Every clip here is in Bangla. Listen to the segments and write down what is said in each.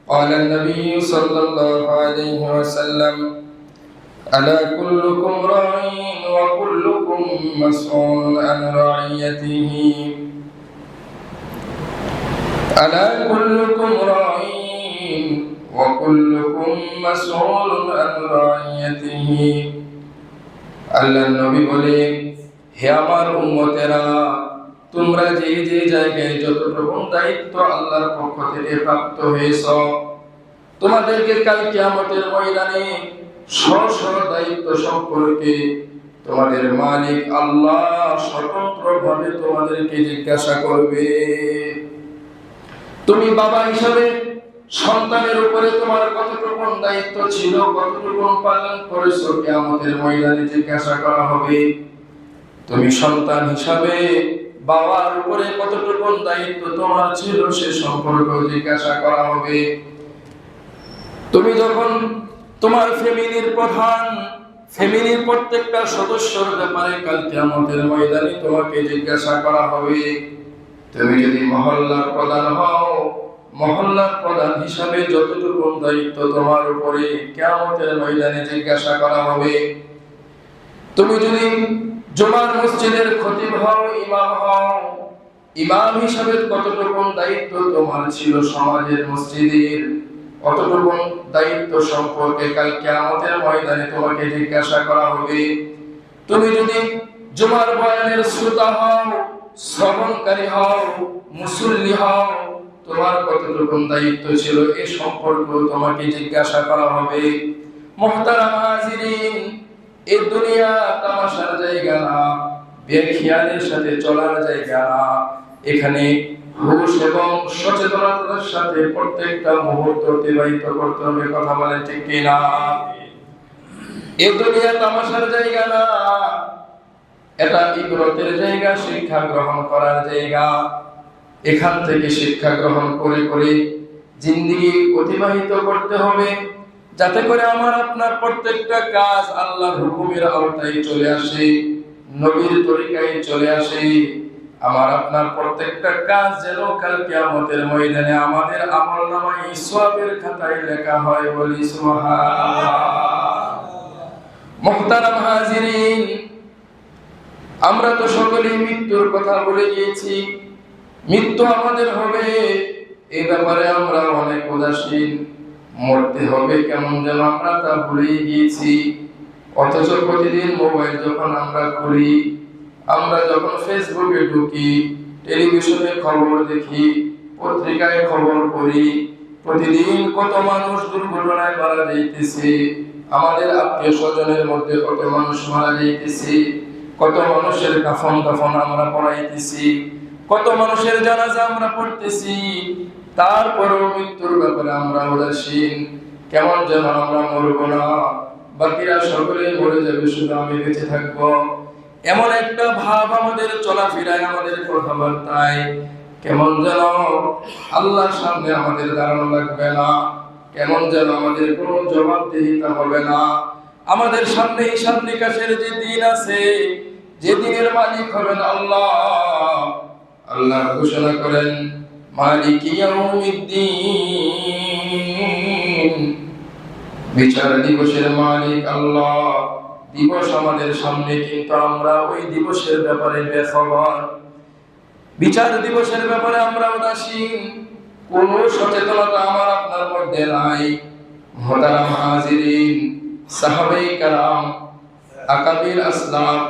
قال النبي صلى الله عليه وسلم ألا كلكم راع وكلكم مسؤول عن رعيته ألا كلكم راع وكلكم مسؤول عن رعيته আল্লাহর নবী বলে, হে আমার উম্মতেরা, তোমরা যে যে জায়গায় যতটুকু দায়িত্ব আল্লাহর পক্ষ থেকে প্রাপ্ত হয়েছো, তোমাদেরকে কাল কিয়ামতের ময়দানে স্ব দায়িত্ব সম্পর্কে তোমাদের মালিক আল্লাহ স্বতন্ত্রভাবে তোমাদেরকে জিজ্ঞাসা করবে। তুমি বাবা হিসাবে সন্তানের উপরে তোমার কতটুকু দায়িত্ব ছিল, কতটুকু পালন করেছো, কিয়ামতের ময়দানে জিজ্ঞাসা করা হবে। তুমি সন্তান হিসাবে বাবার উপরে কতটুকু দায়িত্ব তোমার ছিল, সে সম্পর্কে জিজ্ঞাসা করা হবে। তুমি যখন তোমার ফ্যামিলির প্রধান, ফ্যামিলির প্রত্যেকটা সদস্যর ব্যাপারে কাল কিয়ামতের ময়দানে তোমাকে জিজ্ঞাসা করা হবে। তুমি যদি মহল্লার প্রধান হও, মহল্লার প্রধান হিসাবে যতটুকু দায়িত্ব তোমার উপরে কিয়ামতের ময়দানে জিজ্ঞাসা করা হবে। তুমি যদি জুমার মসজিদের খতিব হও, ইমাম হও, ইমাম হিসাবে কতটুকু দায়িত্ব তোমার ছিল সমাজের মসজিদের, অতটুকু দায়িত্ব সম্পর্কে কাল কিয়ামতের ময়দানে তোমাকে জিজ্ঞাসা করা হবে। তুমি যদি জুমার বয়ানের শ্রোতা হও, শ্রবণকারী হও, মুসল্লি হও, তোমার কতটুকু দায়িত্ব ছিল এ সম্পর্কে তোমাকে জিজ্ঞাসা করা হবে। মুহতারাম হাজিরিন, এই দুনিয়া তামাশার জায়গা না, বেখিয়ালের সাথে চলার জায়গা না। এখানে হুঁশ এবং সচেতনতার সাথে প্রত্যেকটা মুহূর্ত অতিবাহিত করতে হবে। কথা বলে ঠিক কিনা? এই দুনিয়া তামাশার জায়গা না, এটা ইবরতের জায়গা, শিক্ষা গ্রহণ করার জায়গা। এখান থেকে শিক্ষা গ্রহণ করে করে জিন্দেগি অতিবাহিত করতে হবে, যাতে করে আমার আপনার প্রত্যেকটা কাজ আল্লাহর হুকুমের আওতায় চলে আসে, নবীর তরিকায় চলে আসে। আমার আপনার প্রত্যেকটা কাজ যেন কাল কিয়ামতের ময়দানে আমাদের আমলনামায় সওয়াবের খাতায় লেখা হয়। বলি সুবহানাল্লাহ। মুহতারাম হাজিরিন, আমরা তো সকলেই মৃত্যুর কথা বলে গিয়েছি। মৃত্যু আমাদের হবে, এই ব্যাপারে আমরা অনেক উদাসীন। মরতে হবে কেমন যেন আমরা তা ভুলে গিয়েছি। অথচ প্রতিদিন মোবাইল যখন আমরা খুলি, আমরা যখন ফেসবুকে ঢুকি, টেলিভিশনে খবর দেখি, পত্রিকায় খবর পড়ি, প্রতিদিন কত মানুষ দুর্ঘটনায় মারা যাইতেছে, আমাদের আত্মীয় স্বজনের মধ্যে কত মানুষ মারা যাইতেছে, কত মানুষের কাফন আমরা পড়াইতেছি, কত মানুষের জানাজা আমরা পড়তেছি। তারপরেও মৃত্যুর ব্যাপারে আমরা উদাসীন। কেমন যেন আমরা মরবো না, বাকিরা সকলে মরে যাবে, শুধু আমি বেঁচে থাকবো, এমন একটা ভাব আমাদের চলাফেরায়, আমাদের কথাবার্তায়। কেমন যেন আল্লাহর সামনে আমাদের দাঁড়ানো লাগবে না, কেমন যেন আমাদের কোনো জবাবদিহিতা হবে না। আমাদের সামনে হিসাব নিকাশের যে দিন আছে, যে দিনের মালিক হবেন আল্লাহ। আল্লাহ ঘোষণা করেন, মালিক ইয়াউমিদ্দিন, বিচার দিবসের মালিক আল্লাহ। দিবস আমাদের সামনে, কিন্তু আমরা ওই দিবসের ব্যাপারে বেখবর। বিচার দিবসের ব্যাপারে আমরা উদাসীন, কোন সচেতনতা আমার আপনার মধ্যে নাই। মুহতারাম হাজিরিন, সাহাবায়ে কেরাম, আকাবির আসলাফ,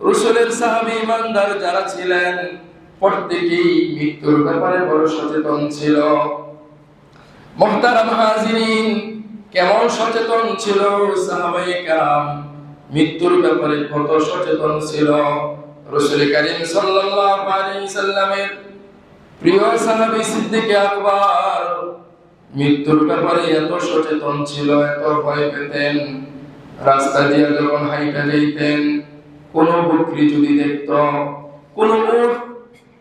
রাসূলের সাহাবী ইমানদার যারা ছিলেন, প্রত্যেকেই মৃত্যুর ব্যাপারে বড় সচেতন ছিল। মুহতারাম হাজিরিন, কেমন সচেতন ছিল সাহাবায়ে কেরাম, মৃত্যুর ব্যাপারে কত সচেতন ছিল। রাসূল করিম সাল্লাল্লাহু আলাইহি সাল্লামের প্রিয় সাহাবী সিদ্দিক আকবর মৃত্যুর ব্যাপারে এত সচেতন ছিল, এত ভয় পেতেন। রাস্তা দিয়ে যখন হাইটা যাইতেন, কোন বকরি যদি দেখতো, কোন উট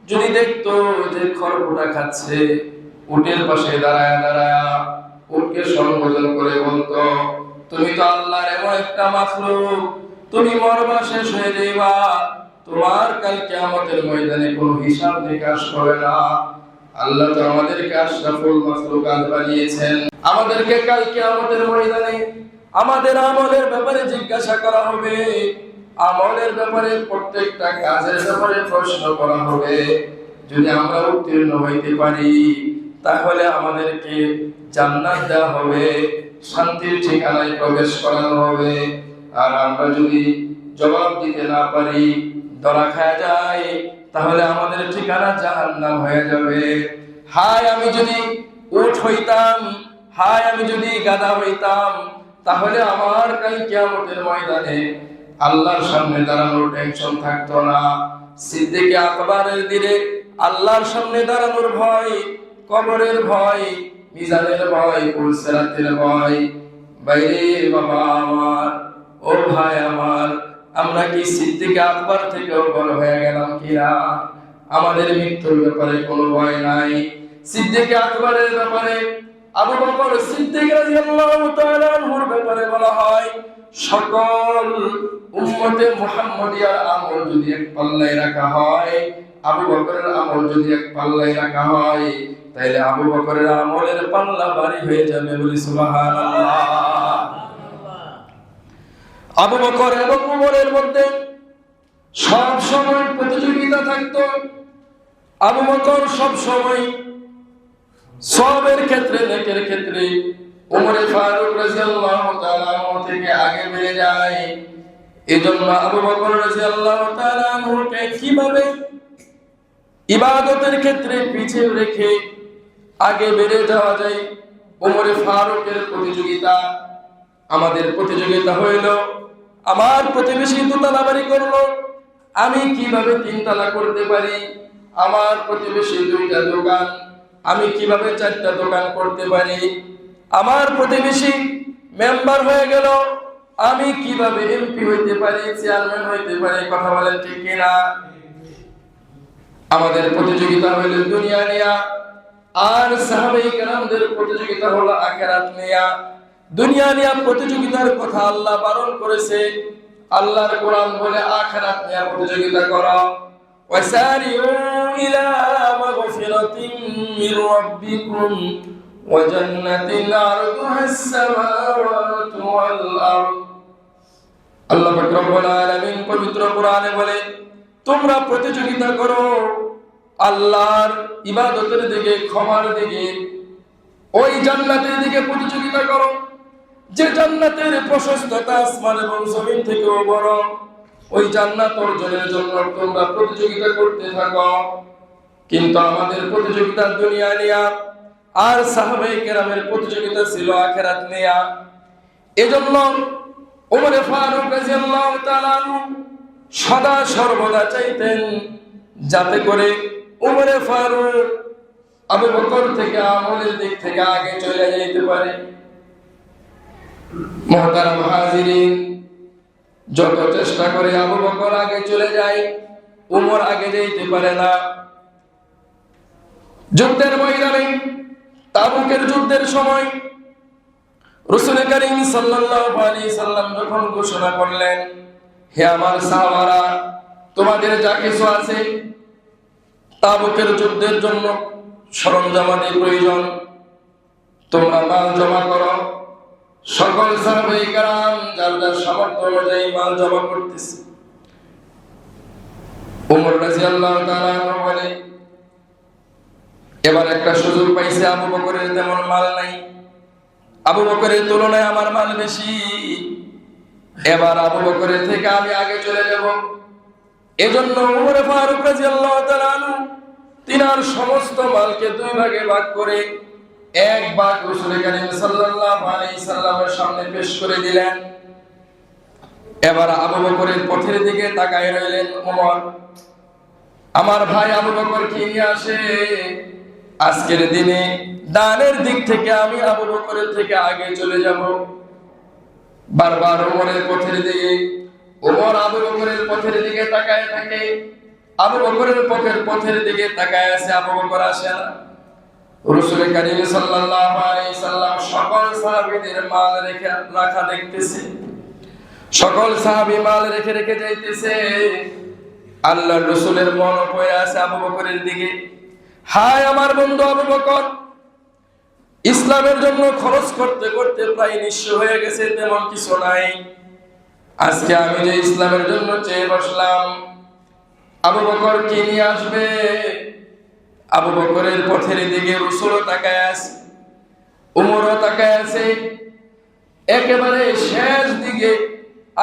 যদি দেখতো যে খড়কুটা খাচ্ছে, উটের পাশে দাঁড়ায় দাঁড়ায় উটকে সম্বোধন করে বলতো, তুমি তো আল্লাহর এমন একটা মাখলুক, তুমি মরবা, শেষ হয়ে যাইবা, তোমার কাল কিয়ামতের ময়দানে কোনো হিসাব নিকাশ হবে না। আল্লাহ তো আমাদেরকে আশরাফুল মাখলুকাত বানিয়েছেন। আমাদেরকে কাল কিয়ামতের ময়দানে আমাদের আমলের ব্যাপারে জিজ্ঞাসা করা হবে, আমলের ব্যাপারে, প্রত্যেকটা কাজের ব্যাপারে প্রশ্ন করা হবে। যদি আমরা উত্তীর্ণ হইতে পারি তাহলে আমাদেরকে জান্নাত দেওয়া হবে, শান্তির ঠিকানায় প্রবেশ করানো হবে। আর আমরা যদি জবাব দিতে না পারি, ধরা খাওয়া যায়, তাহলে আমাদের ঠিকানা জাহান্নাম হয়ে যাবে। হায় আমি যদি উট হইতাম, হায় আমি যদি গাধা হইতাম, তাহলে আমার কাল কিয়ামতের ময়দানে আল্লাহর সামনে দাঁড়ানোর টেনশন থাকতো না। সিদ্দিক আকবরের দিনে আল্লাহর সামনে দাঁড়ানোর ভয়, কবরের ভয়, মিজানের ভয়, পুলসিরাতের ভয়। বাইরে বাবা আমার, ও ভাই আমার, আমরা কি সিদ্দিক আকবর থেকেও বড় হয়ে গেলাম কিনা? আমাদের মৃত্যুর ব্যাপারে কোনো ভয় নাই। সিদ্দিক আকবরের ব্যাপারে, আবু বকর সিদ্দিক রাদিয়াল্লাহু তাআলা আনহুর ব্যাপারে বলা হয়, সকল উম্মতে মুহাম্মাদিয়ার আমল যদি এক পাল্লায় রাখা হয়, আবু বকরের আমল যদি এক পাল্লায় রাখা হয়, তাহলে আবু বকরের আমলের পাল্লা ভারী হয়ে যাবে। বলি সুবহানাল্লাহ। আবু বকর এবং উমরের মধ্যে সব সময় প্রতিযোগিতা থাকতো। আবু বকর সব সময় সবের ক্ষেত্রে, নেকের ক্ষেত্রে উমরে ফারুক রাদিয়াল্লাহু তাআলা থেকে আগে বেড়ে যায়। এজন্য আবু বকর রাদিয়াল্লাহু তাআলা কে কিভাবে ইবাদতের ক্ষেত্রে পিছিয়ে রেখে আগে বেড়ে যাওয়া যায়, উমরে ফারুকের প্রতিযোগিতা। আমাদের প্রতিযোগিতা হইল, আমার প্রতিবেশী দোতলা বাড়ি করলো, আমি কিভাবে তিনতলা করতে পারি। আমার প্রতিবেশী দুইটা দোকান, আমি কিভাবে চারটা দোকান করতে পারি। আমার প্রতিবেশী মেম্বার হয়ে গেল, আমি কিভাবে এমপি হইতে পারি, চেয়ারম্যান হইতে পারি। কথা বলেন ঠিক কিনা? আমাদের প্রতিযোগিতা হইল দুনিয়া নিয়া, আর সাহাবায়ে কেরামদের প্রতিযোগিতা হলো আখিরাত নিয়া। দুনিয়া নিয়া প্রতিযোগিতার কথা আল্লাহ বারণ করেছে। আল্লাহর কোরআন বলে আখিরাত নিয়া প্রতিযোগিতা করো। ওয়াসারিউ ইলা মাগফিরাতিন মির রাব্বিকুম ওয়া জান্নাতিন আরদুহাস সামাওয়াতু ওয়াল আরদ। আল্লাহ পাক রব্বুল আলামিন পবিত্র কোরআনে বলে, তোমরা প্রতিযোগিতা করো আল্লাহর ইবাদতের দিকে, ক্ষমার দিকে, ওই জান্নাতের দিকে প্রতিযোগিতা করো যে জান্নাতের প্রশস্ততা আসমান এবং জমিন থেকেও বড়। ওই জান্নাত অর্জনের জন্য তোমরা প্রতিযোগিতা করতে থাকো। কিন্তু আমাদের প্রতিযোগিতা দুনিয়া নিয়া, আর সাহাবায়ে কেরামের প্রতিযোগিতা ছিল আখিরাত নিয়া। এজন্য ওমরে ফারুক রাদিয়াল্লাহু তাআলা সদা সর্বদা চাইতেন যাতে করে ওমরে ফারুক আবু বকর থেকে আমলের দিক থেকে আগে চলে যেতে পারে। মুহতারাম হাজিরিন, যত চেষ্টা করে আবু বকর আগে চলে যায়, উমর আগে যেতে পারে না। যুদ্ধের ময়দানে, তাবুকের যুদ্ধের সময় রাসূল করিম সাল্লাল্লাহু আলাইহি সাল্লাম যখন ঘোষণা করলেন, হে আমার সাহাবারা, তোমাদের যা কিছু আছে তাবুকের যুদ্ধের জন্য সরঞ্জামাদি প্রয়োজন, তোমরা মাল জমা করো। সকল সাহাবায়ে কেরাম যার যার সামর্থ্য অনুযায়ী মাল জমা করতেছে। ওমর রাদিয়াল্লাহু তাআলা বলে, এবার একটা সুযোগ পাইছে, আবু বকরের তেমন মাল নাই, আবু বকরের তুলনায় আমার মাল বেশি, এবার আবু বকরের থেকে আমি আগে চলে যাব। এজন্য ওমর ফারুক রাদিয়াল্লাহু তাআলা তিনার সমস্ত মালকে দুই ভাগে ভাগ করে এক ভাগ রাসূল করিম সাল্লাল্লাহু আলাইহি সাল্লামের সামনে পেশ করে দিলেন। এবার আবু বকরের পথের দিকে তাকায় রইলেন ওমর। আমার ভাই আবু বকর কি নিয়ে আসে? আজকের দিনে দানের দিক থেকে আমি আবু বকরের থেকে আগে চলে যাব। বারবার ওমরের পথের দিকে, ওমর আবু বকরের পথের দিকে তাকায় থাকে, আবু বকরের পথের দিকে তাকায় আছে, আবু বকর আসে না। রাসূল করিম সাল্লাল্লাহু আলাইহি সাল্লাম সকল সাহাবীদের মাল রাখা দেখতেছে, সকল সাহাবী মাল রেখে রেখে যাইতেছে। আল্লাহর রাসূলের মন পড়ে আছে আবু বকরের দিকে। হায় আমার বন্ধু আবু বকর, ইসলামের জন্য খরচ করতে করতে প্রায় নিঃস্ব হয়ে গেছে, তেমন কিছু নাই। আজকে আমি যে ইসলামের জন্য চেয়ে বসলাম, আবু বকর কি নিয়ে আসবে? আবু বকরের পথের দিকে রাসূলও তাকায় আছে, উমরও তাকায় আছে। একেবারে শেষ দিকে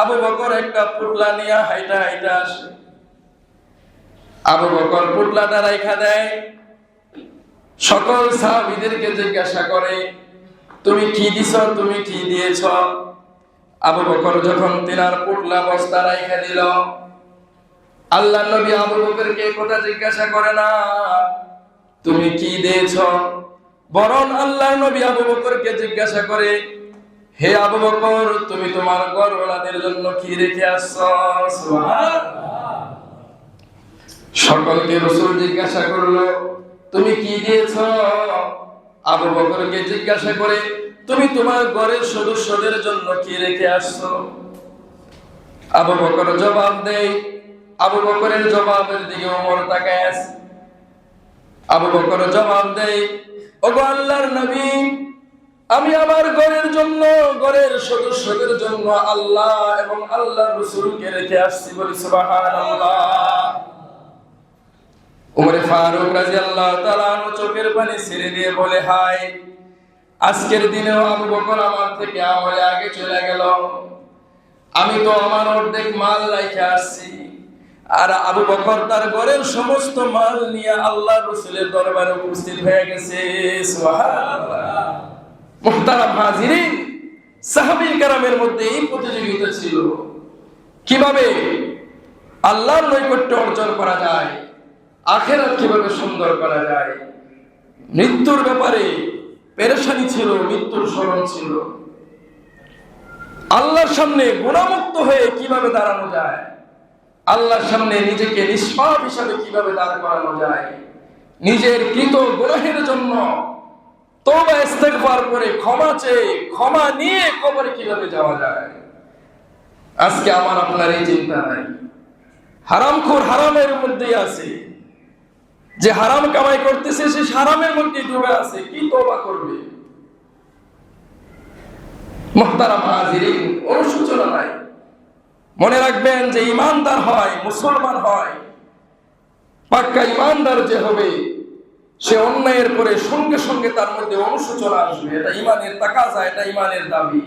আবু বকর একটা পুটলা নিয়ে হাইটা হাইটা আসে। আবু বকর পুটলাটা রাইখা দেয়, সকল সাহাবীদেরকে জিজ্ঞাসা করে, তুমি কি দিছ, তুমি কি দিয়েছ? আবু বকর যখন তিনার পুটলা বস্তা রাইখা দিল, আল্লাহর নবী আবু বকরকে কথা জিজ্ঞাসা করে না তুমি কি দিয়েছ, বরং আল্লাহর নবী আবু বকরকে জিজ্ঞাসা করে, হে আবু বকর, তুমি তোমার ঘরওয়ালাদের জন্য কি রেখে আসছো? সুবহানাল্লাহ। সকলকে রাসূল জিজ্ঞাসা করলো, তুমি কি দিয়েছ? আবু বকরকে জিজ্ঞাসা করে, তুমি তোমার ঘরের সদস্যদের জন্য কি রেখে আসছো? আবু বকর জবাব দেয়। আবু বকরের জবাবের দিকে ওমর তাকায় আছে। আবু বকর জবাব দেয়, ওগো আল্লাহর নবী, আমি আমার ঘরের জন্য, ঘরের সদস্যদের জন্য আল্লাহ এবং আল্লাহর রাসূলকে রেখে আসছি, বলি সুবহানাল্লাহ। ওমর ফারুক রাদিয়াল্লাহু তাআলা আনহু চোখের পানি ছেড়ে দিয়ে বলে, হায়, আজকের দিনেও আবু বকর আমার থেকে আমলে আগে চলে গেল। আমি তো আমার অর্ধেক মাল রাইখে আসছি, আর আবু বকর তার ঘরের সমস্ত মাল নিয়ে আল্লাহর রাসূলের দরবারে উপস্থিত হয়ে গেছে। সুবহানাল্লাহ। মুহতারাম হাজিরিন, সাহাবী কেরামের মধ্যে এই প্রতিযোগিতা ছিল কিভাবে আল্লাহর নৈকট্য অর্জন করা যায়, আখিরাত কিভাবে সুন্দর করা যায়। মৃত্যুর ব্যাপারে পেরেশানি ছিল, মৃত্যুর স্মরণ ছিল। আল্লাহর সামনে গুনাহমুক্ত হয়ে কিভাবে দাঁড়ানো যায়, আল্লাহর সামনে নিজেকে নিষ্পাপ হিসাবে কিভাবে দাঁড় করানো যায়, নিজের কৃত গুনাহের জন্য তওবা ইস্তেগফার করে ক্ষমা চেয়ে ক্ষমা নিয়ে কবরে কিভাবে যাওয়া যায়। আজকে আমার আপনার এই চিন্তা নাই। হারামখোর হারামের মধ্যেই আছে, যে হারাম কামাই করতেছে সে হারামের মধ্যে ডুবে আছে, কি তওবা করবে? মুহতারাম হাজিরিন, অনুশোচনা নাই। মনে রাখবেন, যে ইমানদার হয়, মুসলমান হয়, পাক্কা ইমানদার যে হবে, সে অন্যায়ের পরে সঙ্গে সঙ্গে তার মধ্যে অনুশোচনা আসবে। এটা ইমানের তাকাজা, এটা ইমানের দাবি।